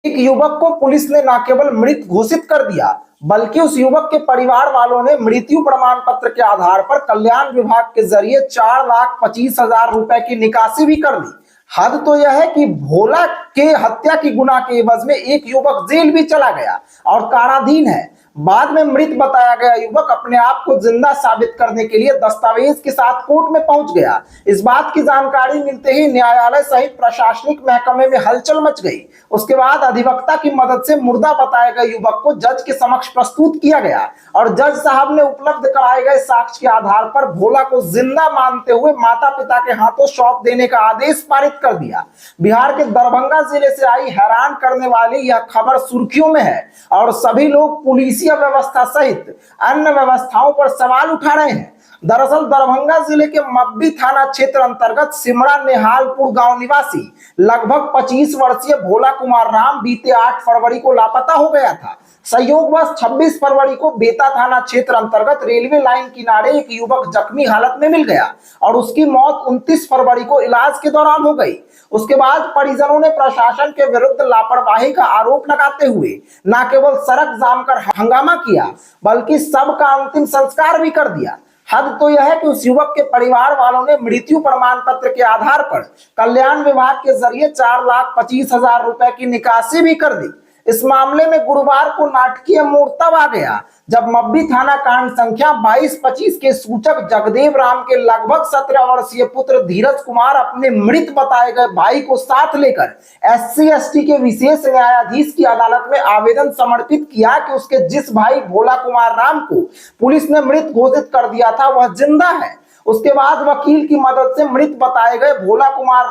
एक युवक को पुलिस ने न केवल मृत घोषित कर दिया बल्कि उस युवक के परिवार वालों ने मृत्यु प्रमाण पत्र के आधार पर कल्याण विभाग के जरिए 4,25,000 रुपए की निकासी भी कर दी। हद तो यह है कि भोला के हत्या की गुनाह के एवज में एक युवक जेल भी चला गया और काराधीन है। बाद में मृत बताया गया युवक अपने आप को जिंदा साबित करने के लिए दस्तावेज के साथ कोर्ट में पहुंच गया। इस बात की जानकारी मिलते ही न्यायालय सहित प्रशासनिक महकमे में हलचल मच गई। उसके बाद अधिवक्ता की मदद से मुर्दा बताए गए युवक को जज के समक्ष प्रस्तुत किया गया और जज साहब ने उपलब्ध कराए गए साक्ष्य के आधार पर भोला को जिंदा मानते हुए माता पिता के हाथों सौंप देने का आदेश पारित कर दिया। बिहार के दरभंगा जिले से आई हैरान करने वाली यह खबर सुर्खियों में है और सभी लोग पुलिस व्यवस्था सहित अन्य व्यवस्थाओं पर सवाल उठा रहे हैं। दरअसल दरभंगा जिले के मब्बी थाना क्षेत्र अंतर्गत सिमरा नेहालपुर गांव निवासी लगभग 25 वर्षीय भोला कुमार राम बीते 8 फरवरी को लापता हो गया था। संयोगवश 26 फरवरी को बेता थाना क्षेत्र अंतर्गत रेलवे लाइन किनारे एक युवक जख्मी हालत में मिल गया और उसकी मौत 29 फरवरी को इलाज के दौरान हो गई। उसके बाद परिजनों ने प्रशासन के विरुद्ध लापरवाही का आरोप लगाते हुए न केवल सड़क जाम कर हंगामा किया बल्कि सबका अंतिम संस्कार भी कर दिया। हद तो यह है कि उस युवक के परिवार वालों ने मृत्यु प्रमाण पत्र के आधार पर कल्याण विभाग के जरिए 4,25,000 रुपए की निकासी भी कर दी। इस मामले में गुरुवार को नाटकीय मोड़ तब आ गया जब मब्बी थाना कांड संख्या 2225 के सूचक जगदेव राम के लगभग 17 वर्षीय पुत्र धीरज कुमार अपने मृत बताए गए भाई को साथ लेकर SC/ST के विशेष न्यायाधीश की अदालत में आवेदन समर्पित किया कि उसके जिस भाई भोला कुमार राम को पुलिस ने मृत घोषित कर दिया था वह जिंदा है। उसके बाद वकील की मदद से मृत बताए गए भोला कुमार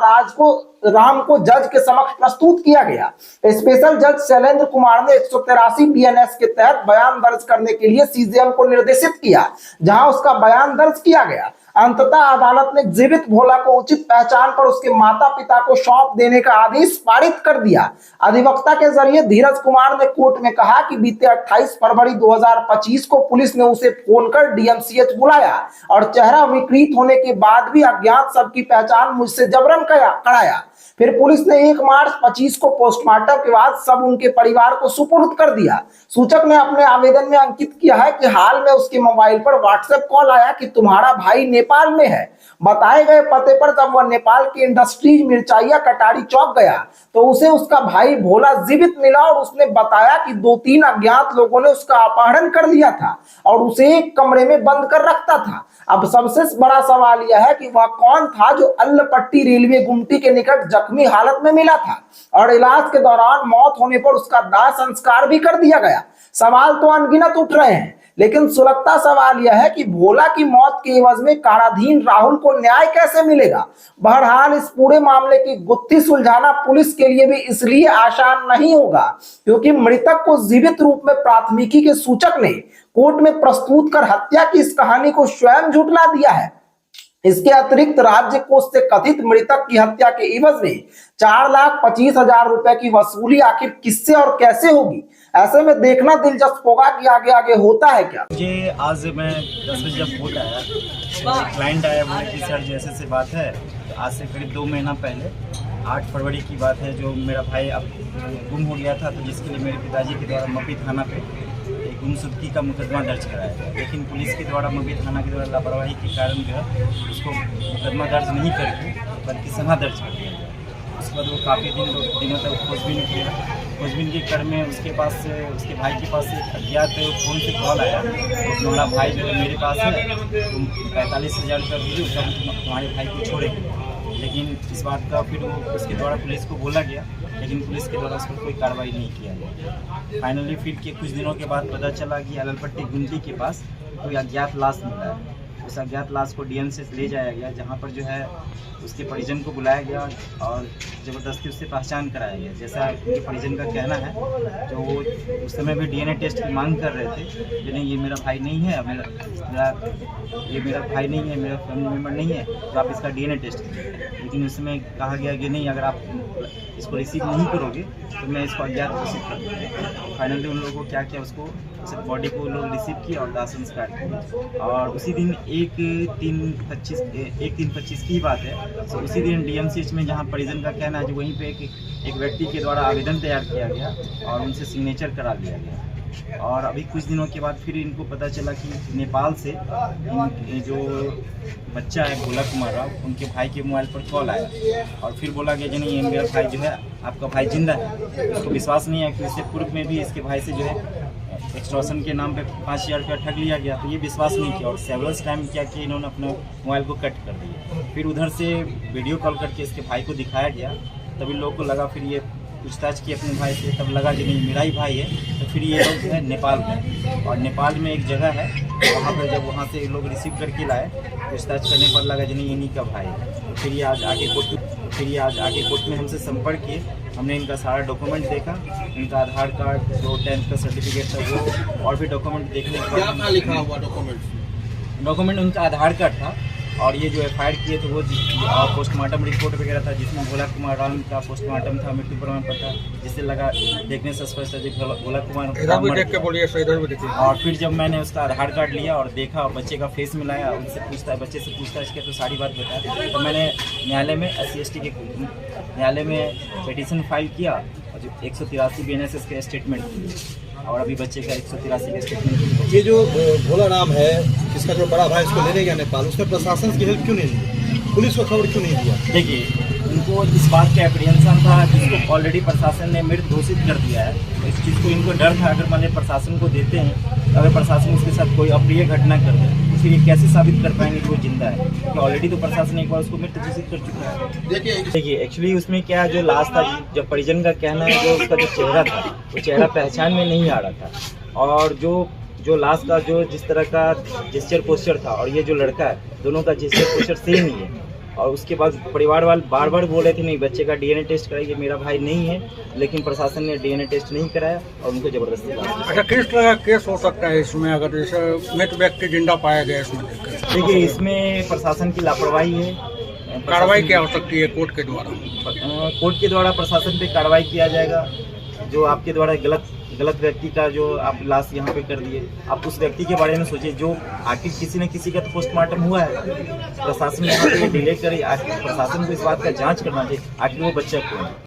राम को जज के समक्ष प्रस्तुत किया गया। स्पेशल जज शैलेंद्र कुमार ने 183 BNS के तहत बयान दर्ज करने के लिए CJM को निर्देशित किया, जहां उसका बयान दर्ज किया गया। अंततः अदालत ने जीवित भोला को उचित पहचान पर उसके माता पिता को सौंप देने का आदेश पारित कर दिया। अधिवक्ता के जरिए धीरज कुमार ने कोर्ट में कहा कि बीते 28 फरवरी 2025 को पुलिस ने उसे फोन कर DMCH बुलाया और चेहरा विकृत होने के बाद भी अज्ञात सबकी पहचान मुझसे जबरन कराया। फिर पुलिस ने 1 मार्च 25 को पोस्टमार्टम के बाद सब उनके परिवार को सुपुर्द कर दिया। सूचक ने अपने आवेदन में अंकित किया है कि हाल में उसके मोबाइल पर WhatsApp कॉल आया कि तुम्हारा भाई नेपाल में है। बताए गए पते पर जब वह नेपाल के इंडस्ट्रीज मिर्चाइया कटारी चौक गया तो उसे उसका भाई भोला जीवित मिला और उसने बताया कि 2-3 अज्ञात लोगों ने उसका अपहरण कर लिया था और उसे एक कमरे में बंद कर रखता था। अब सबसे बड़ा सवाल यह है कि वह कौन था जो अल्लपट्टी रेलवे गुमटी के निकट जख्मी हालत में मिला था और इलाज के दौरान मौत होने पर उसका दाह संस्कार भी कर दिया गया। सवाल तो अनगिनत उठ रहे हैं, लेकिन सुलगता सवाल यह है कि भोला की मौत के एवज में काराधीन राहुल को न्याय कैसे मिलेगा। बहरहाल इस पूरे मामले की गुत्थी सुलझाना पुलिस के लिए भी इसलिए आसान नहीं होगा क्योंकि मृतक को जीवित रूप में प्राथमिकी के सूचक ने कोर्ट में प्रस्तुत कर हत्या की इस कहानी को स्वयं झुठला दिया है। इसके अतिरिक्त राज्य कोष से कथित मृतक की हत्या के एवज में 4,25,000 रुपए की वसूली आखिर किससे और कैसे होगी। ऐसे में देखना दिलचस्प होगा कि आगे आगे होता है क्या। ये आज मैं 10 बजे जब फोन आया, क्लाइंट आया, बोले कि सर जैसे से बात है, तो आज से करीब 2 महीना पहले 8 फरवरी की बात है, जो मेरा भाई अब गुम हो गया था, तो जिसके लिए मेरे पिताजी के द्वारा मब्बी थाना पे एक गुमशुदगी का मुकदमा दर्ज कराया गया, लेकिन पुलिस के द्वारा मब्बी थाना के द्वारा लापरवाही के कारण जो है उसको मुकदमा दर्ज नहीं करके बल्कि सना दर्ज कर दिया गया। उसके बाद वो काफ़ी दिनों तक खोजबीन किया। खोजबीन के क्रम में उसके पास से, उसके भाई के पास से एक अज्ञात फ़ोन से कॉल आया, तो तुम्हारा भाई जो है मेरे पास है, तुम 45,000 रुपये दीजिए, उसका तुम्हारे भाई को छोड़ेंगे। लेकिन इस बात का फिर वो उसके द्वारा पुलिस को बोला गया, लेकिन पुलिस के द्वारा उस पर कोई कार्रवाई नहीं किया गया। फाइनली फिर के कुछ दिनों के बाद पता चला कि अल्लपट्टी गुमटी के पास कोई अज्ञात लाश मिला है। उस अज्ञात लाश को DM से ले जाया गया, जहाँ पर जो है उसके परिजन को बुलाया गया और ज़बरदस्ती उससे पहचान कराया गया। जैसा उनके परिजन का कहना है, जो वो उस समय भी DNA टेस्ट की मांग कर रहे थे कि नहीं ये मेरा भाई नहीं है, ये मेरा भाई नहीं है, मेरा फैमिली मेम्बर नहीं है, तो आप इसका DNA टेस्ट कीजिए। लेकिन उसमें कहा गया कि नहीं, अगर आप इसको रिसीव नहीं करोगे तो मैं इसको अज्ञात घोषित कर दूँगा। फाइनली उन लोगों को क्या किया, उसको बॉडी को लोग रिसीव किए और दाह संस्कार किए। और उसी दिन 1/3/25 की बात है, तो उसी दिन DMCH में जहाँ परिजन का कहना है जो वहीं पे एक व्यक्ति के द्वारा आवेदन तैयार किया गया और उनसे सिग्नेचर करा लिया गया। और अभी कुछ दिनों के बाद फिर इनको पता चला कि नेपाल से जो बच्चा है भोला कुमार राव, उनके भाई के मोबाइल पर कॉल आया और फिर बोला गया जी नहीं, ये मेरा भाई जो है, आपका भाई जिंदा है। उसको विश्वास नहीं है कि इससे पूर्व में भी इसके भाई से जो है एक्सटॉर्शन के नाम पे 5000 रुपया ठग लिया गया, तो ये विश्वास नहीं किया और सेवरल टाइम क्या किया, इन्होंने अपना मोबाइल को कट कर दिया। फिर उधर से वीडियो कॉल करके इसके भाई को दिखाया गया, तभी लोगों को लगा, फिर ये पूछताछ की अपने भाई से, तब लगा कि नहीं मेरा ही भाई है। तो फिर ये लोग जो है नेपाल में, और नेपाल में एक जगह है वहाँ पर, जब वहाँ से लोग रिसीव करके लाए पूछताछ करने पर लगा कि नहीं इन्हीं का भाई है। तो फिर ये आज आके कोर्ट में हमसे संपर्क किए। हमने इनका सारा डॉक्यूमेंट देखा, इनका आधार कार्ड, जो 10th का सर्टिफिकेट था वो, और भी डॉक्यूमेंट देखने के बाद क्या लिखा हुआ डॉक्यूमेंट उनका आधार कार्ड था। और ये जो FIR किए थे वो पोस्टमार्टम रिपोर्ट वगैरह था, जिसमें भोला कुमार राव का पोस्टमार्टम था, मृत्यु प्रमाण पत्र था, जिससे लगा देखने से स्पष्ट है कि भोला कुमार। और फिर जब मैंने उसका आधार कार्ड लिया और देखा और बच्चे का फेस मिलाया, उनसे बच्चे से पूछताछ किया तो सारी बात बताया। तो मैंने न्यायालय में SC/ST के न्यायालय में पिटीशन फाइल किया और जो 183 BNSS के स्टेटमेंट किए, और अभी बच्चे का 183 के स्टेटमेंट। ये जो भोला नाम है, इसका जो बड़ा भाई इसको लेने गया नेपाल, उसमें प्रशासन की हेल्प क्यों नहीं दी, पुलिस को खबर क्यों नहीं दिया? देखिए, उनको इस बात का एप्रीहेंशन था कि इसको ऑलरेडी प्रशासन ने मृत घोषित कर दिया है। तो इस चीज़ को इनको डर था, अगर मान प्रशासन को देते हैं, अगर प्रशासन उसके साथ कोई अप्रिय घटना कर दे तो फिर ये कैसे साबित कर पाएंगे कि वो जिंदा है, क्योंकि ऑलरेडी तो प्रशासन एक बार उसको मृत घोषित कर चुका है। देखिए एक्चुअली उसमें क्या जो लाश था, जब परिजन का कहना है जो उसका जो चेहरा था, वो चेहरा पहचान में नहीं आ रहा था, और जो लाश का जो जिस तरह का जेस्चर पोस्चर था और ये जो लड़का है, दोनों का जेस्चर पोस्चर सेम ही है। और उसके बाद परिवार वाले बार बार बोल रहे थे नहीं बच्चे का DNA टेस्ट कराइए, मेरा भाई नहीं है, लेकिन प्रशासन ने DNA टेस्ट नहीं कराया और उनको जबरदस्ती। अच्छा, किस तरह का केस हो सकता है इसमें, अगर जैसे मृत व्यक्ति जिंदा पाया गया इसमें? देखिए, इसमें प्रशासन की लापरवाही है। कार्रवाई क्या हो सकती है कोर्ट के द्वारा? कोर्ट के द्वारा प्रशासन पे कार्रवाई किया जाएगा। जो आपके द्वारा गलत व्यक्ति का जो आप लाश यहाँ पे कर दिए, आप उस व्यक्ति के बारे में सोचिए, जो आखिर किसी न किसी का तो पोस्टमार्टम हुआ है, प्रशासन ने डिले करे, प्रशासन को इस बात का जांच करना चाहिए आखिर वो बच्चा कौन है।